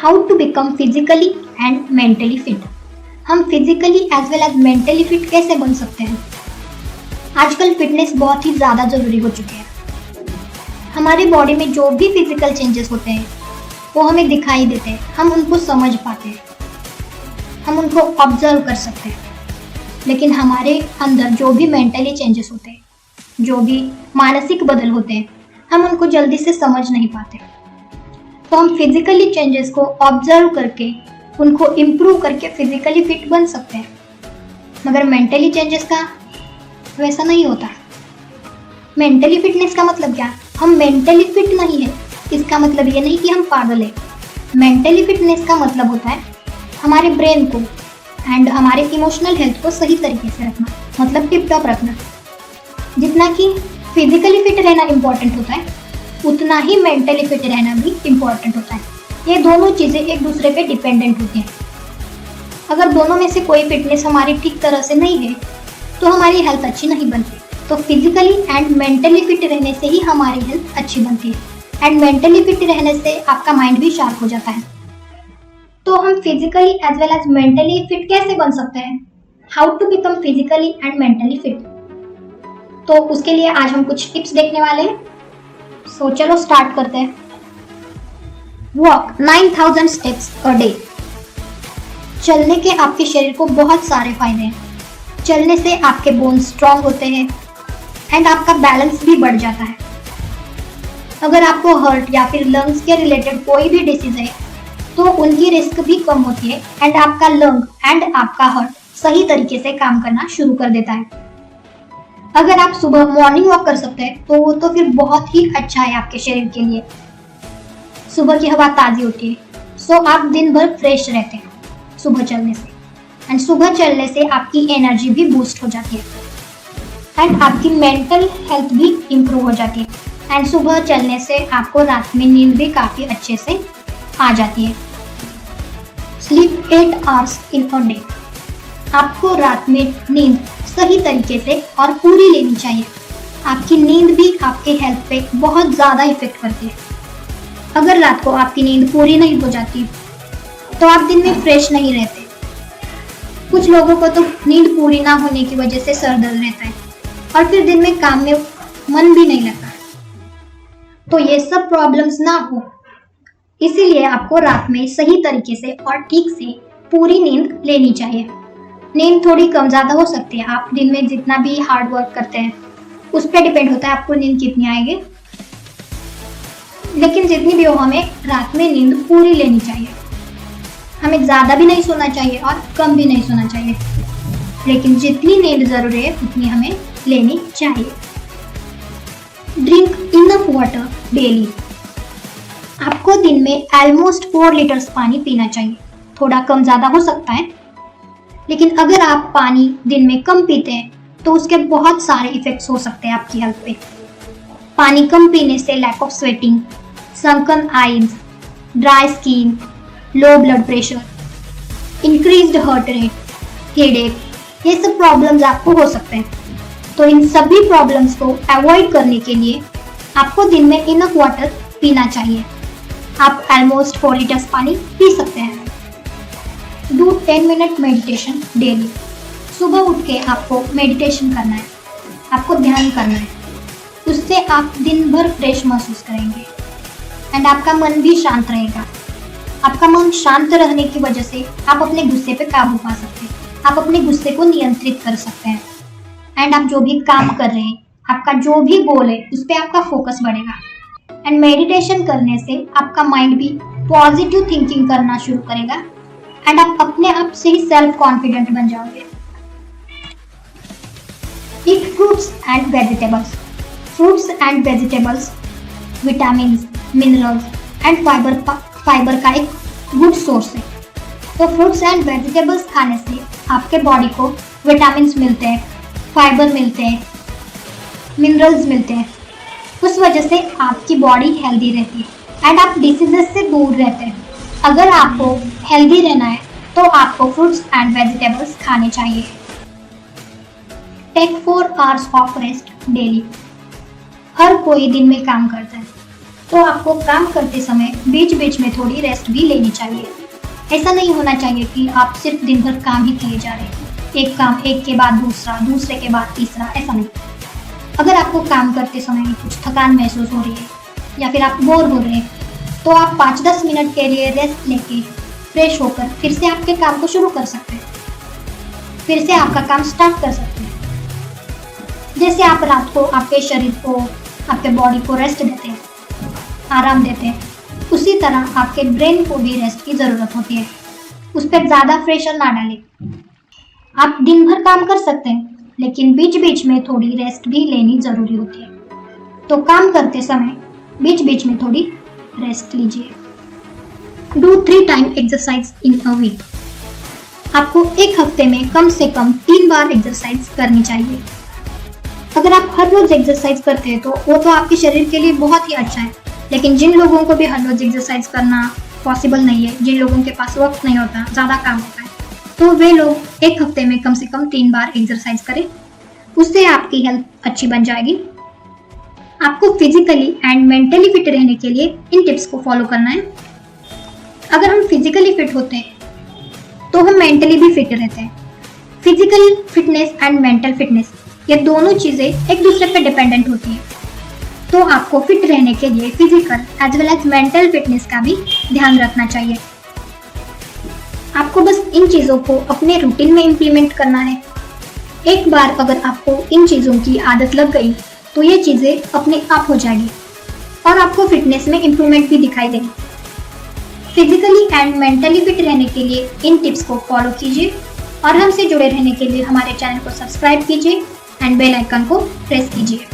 How to become physically and mentally fit. हम physically as well as mentally fit कैसे बन सकते हैं? आजकल फिटनेस बहुत ही ज़्यादा ज़रूरी हो चुके हैं। हमारी बॉडी में जो भी फिजिकल चेंजेस होते हैं वो हमें दिखाई देते हैं, हम उनको समझ पाते हैं, हम उनको ऑब्जर्व कर सकते हैं। लेकिन हमारे अंदर जो भी मेंटली चेंजेस होते हैं, जो भी मानसिक बदल होते हैं, हम उनको जल्दी से समझ नहीं पाते। तो हम फिजिकली चेंजेस को ऑब्जर्व करके उनको इम्प्रूव करके फिजिकली फिट बन सकते हैं, मगर मेंटली चेंजेस का वैसा नहीं होता। मेंटली फिटनेस का मतलब क्या? हम मेंटली फिट नहीं है इसका मतलब ये नहीं कि हम पागल हैं। मेंटली फिटनेस का मतलब होता है हमारे ब्रेन को एंड हमारे इमोशनल हेल्थ को सही तरीके से रखना, मतलब टिप टॉप रखना। जितना कि फिजिकली फिट रहना इम्पोर्टेंट होता है उतना ही मेंटली फिट रहना भी इम्पोर्टेंट होता है। ये दोनों चीज़ें एक दूसरे पे डिपेंडेंट होती हैं। अगर दोनों में से कोई फिटनेस हमारी ठीक तरह से नहीं है तो हमारी हेल्थ अच्छी नहीं बनती। तो फिजिकली एंड मेंटली फिट रहने से ही हमारी हेल्थ अच्छी बनती है एंड मेंटली फिट रहने से आपका माइंड भी शार्प हो जाता है। तो हम physically as well as mentally fit कैसे बन सकते हैं? How to become physically and mentally fit. तो उसके लिए आज हम कुछ टिप्स देखने वाले हैं। सो चलो स्टार्ट करते हैं। Walk 9000 steps a day. चलने के आपके शरीर को बहुत सारे फायदे हैं। चलने से आपके बोन्स स्ट्रांग होते हैं एंड आपका बैलेंस भी बढ़ जाता है। अगर आपको हार्ट या फिर लंग्स के रिलेटेड कोई भी डिसीज है तो उनकी रिस्क भी कम होती है एंड आपका लंग एंड आपका हार्ट सही तरीके से काम करना शुरू कर देता है। अगर आप सुबह मॉर्निंग वॉक कर सकते हैं तो वो तो फिर बहुत ही अच्छा है आपके शरीर के लिए। सुबह की हवा ताज़ी होती है, सो आप दिन भर फ्रेश रहते हैं सुबह चलने से। एंड सुबह चलने से आपकी एनर्जी भी बूस्ट हो जाती है एंड आपकी मेंटल हेल्थ भी इम्प्रूव हो जाती है। एंड सुबह चलने से आपको रात में नींद भी काफ़ी अच्छे से आ जाती है। Sleep 8 hours in a day. आपको रात में नींद सही तरीके से और पूरी लेनी चाहिए। आपकी नींद भी आपके हेल्थ पे बहुत ज़्यादा इफेक्ट करती है। अगर रात को आपकी नींद पूरी नहीं हो जाती तो आप दिन में फ्रेश नहीं रहते। कुछ लोगों को तो नींद पूरी ना होने की वजह से सर दर्द रहता है और फिर दिन में काम में मन भी नहीं लगता। तो ये सब प्रॉब्लम्स ना हो इसीलिए आपको रात में सही तरीके से और ठीक से पूरी नींद लेनी चाहिए। नींद थोड़ी कम ज़्यादा हो सकती है। आप दिन में जितना भी हार्ड वर्क करते हैं उस पर डिपेंड होता है आपको नींद कितनी आएगी, लेकिन जितनी भी हो हमें रात में नींद पूरी लेनी चाहिए। हमें ज़्यादा भी नहीं सोना चाहिए और कम भी नहीं सोना चाहिए, लेकिन जितनी नींद ज़रूरी है उतनी हमें लेनी चाहिए। Drink enough water daily. आपको दिन में ऑलमोस्ट 4 लीटर्स पानी पीना चाहिए। थोड़ा कम ज़्यादा हो सकता है, लेकिन अगर आप पानी दिन में कम पीते हैं तो उसके बहुत सारे इफेक्ट्स हो सकते हैं आपकी हेल्थ पे। पानी कम पीने से lack of sweating, sunken eyes, dry skin, low blood pressure, increased heart rate, headache, ये सब प्रॉब्लम्स आपको हो सकते हैं। तो इन सभी प्रॉब्लम्स को अवॉइड करने के लिए आपको दिन में इनफ वाटर पीना चाहिए। आप ऑलमोस्ट 4 लीटर्स पानी पी सकते हैं। Do 10 minute meditation daily. सुबह उठ के आपको मेडिटेशन करना है, आपको ध्यान करना है। उससे आप दिन भर फ्रेश महसूस करेंगे एंड आपका मन भी शांत रहेगा। आपका मन शांत रहने की वजह से आप अपने गुस्से पे काबू पा सकते हैं, आप अपने गुस्से को नियंत्रित कर सकते हैं एंड आप जो भी काम कर रहे हैं, आपका जो भी गोल है उस पर आपका फोकस बढ़ेगा। एंड मेडिटेशन करने से आपका माइंड भी पॉजिटिव थिंकिंग करना शुरू करेगा एंड आप अपने आप से ही सेल्फ कॉन्फिडेंट बन जाओगे। ईट fruits and vegetables. Fruits and vegetables vitamin, minerals and fibre का एक गुड सोर्स है। तो फ्रूट्स एंड वेजिटेबल्स खाने से आपके बॉडी को विटामिन मिलते हैं, फाइबर मिलते हैं, मिनरल्स मिलते हैं। उस वजह से आपकी बॉडी हेल्दी रहती है एंड आप डिसीजेस से दूर रहते हैं। अगर आपको हेल्दी रहना है तो आपको फ्रूट्स एंड वेजिटेबल्स खाने चाहिए। Take 4 hours of rest daily. हर कोई दिन में काम करता है तो आपको काम करते समय बीच बीच में थोड़ी रेस्ट भी लेनी चाहिए। ऐसा नहीं होना चाहिए कि आप सिर्फ दिन भर काम ही किए जा रहे हैं, एक काम एक के बाद दूसरा, दूसरे के बाद तीसरा, ऐसा नहीं। अगर आपको काम करते समय कुछ थकान महसूस हो रही है या फिर आप बोर हो रहे हैं, तो आप 5-10 मिनट के लिए रेस्ट लेके फ्रेश होकर फिर से आपके काम को शुरू कर सकते हैं, फिर से आपका काम स्टार्ट कर सकते हैं। जैसे आप रात को आपके शरीर को, आपके बॉडी को रेस्ट देते हैं, आराम देते हैं, उसी तरह आपके ब्रेन को भी रेस्ट की ज़रूरत होती है। उस पर ज़्यादा प्रेशर ना डालें। आप दिन भर काम कर सकते हैं, लेकिन बीच बीच में थोड़ी रेस्ट भी लेनी ज़रूरी होती है। तो काम करते समय बीच बीच में थोड़ी रेस्ट लीजिए। Do 3 time exercise in a week. आपको एक हफ्ते में कम से कम 3 बार एक्सरसाइज करनी चाहिए। अगर आप हर रोज एक्सरसाइज करते हैं तो वो तो आपके शरीर के लिए बहुत ही अच्छा है, लेकिन जिन लोगों को भी हर रोज एक्सरसाइज करना पॉसिबल नहीं है, जिन लोगों के पास वक्त नहीं होता, ज़्यादा काम होता है, तो वे लोग एक हफ्ते में कम से कम 3 बार एक्सरसाइज करें। उससे आपकी हेल्थ अच्छी बन जाएगी। आपको फिजिकली एंड मेंटली फिट रहने के लिए इन टिप्स को फॉलो करना है। अगर हम फिजिकली फिट होते हैं तो हम मेंटली भी फिट रहते हैं। Physical fitness and mental fitness, ये दोनों चीज़ें एक दूसरे पर डिपेंडेंट होती हैं। तो आपको फिट रहने के लिए physical as well as mental fitness का भी ध्यान रखना चाहिए। आपको बस इन चीज़ों को अपने रूटीन में इम्प्लीमेंट करना है। एक बार अगर आपको इन चीज़ों की आदत लग गई तो ये चीज़ें अपने आप हो जाएगी और आपको फिटनेस में इम्प्रूवमेंट भी दिखाई देगी। फिजिकली एंड मेंटली फिट रहने के लिए इन टिप्स को फॉलो कीजिए और हमसे जुड़े रहने के लिए हमारे चैनल को सब्सक्राइब कीजिए एंड बेल आइकन को प्रेस कीजिए।